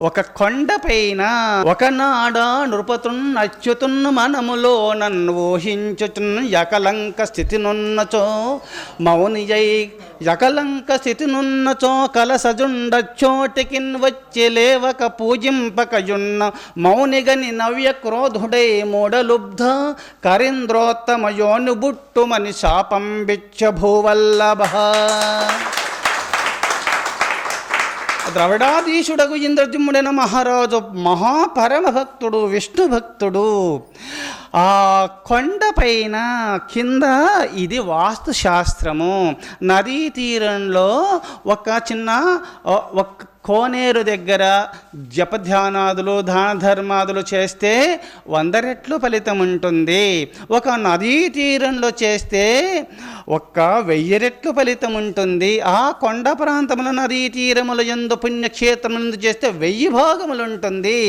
ఒక కొండపైన ఒకనాడ నృపతున్ అచ్యుతున్ మనములో నన్ను ఊహించుచున్ యకలంక స్థితినున్నచో మౌనియై యకలంక స్థితినున్నచో కలసజుండచ్చోటికిన్ వచ్చి లేవక పూజింపకయున్న మౌనిగని నవ్య క్రోధుడై మూఢలుబ్ధ కరీంద్రోత్తమయోను బుట్టుమని శాపం బిచ్చ భూవల్లభ. ద్రవిడాధీశుడగు ఇంద్రజిమ్ముడైన మహారాజు మహాపరమ భక్తుడు, విష్ణు భక్తుడు. ఆ కొండపైన కింద ఇది వాస్తుశాస్త్రము. నదీ తీరంలో ఒక చిన్న కోనేరు దగ్గర జపధ్యానాదులు దాన ధర్మాదులు చేస్తే 100 రెట్లు ఫలితం ఉంటుంది. ఒక నదీ తీరంలో చేస్తే 1000 రెట్లు ఫలితం ఉంటుంది. ఆ కొండ ప్రాంతముల నదీ తీరముల యందు పుణ్యక్షేత్రములందు చేస్తే 1000 భాగములు ఉంటుంది.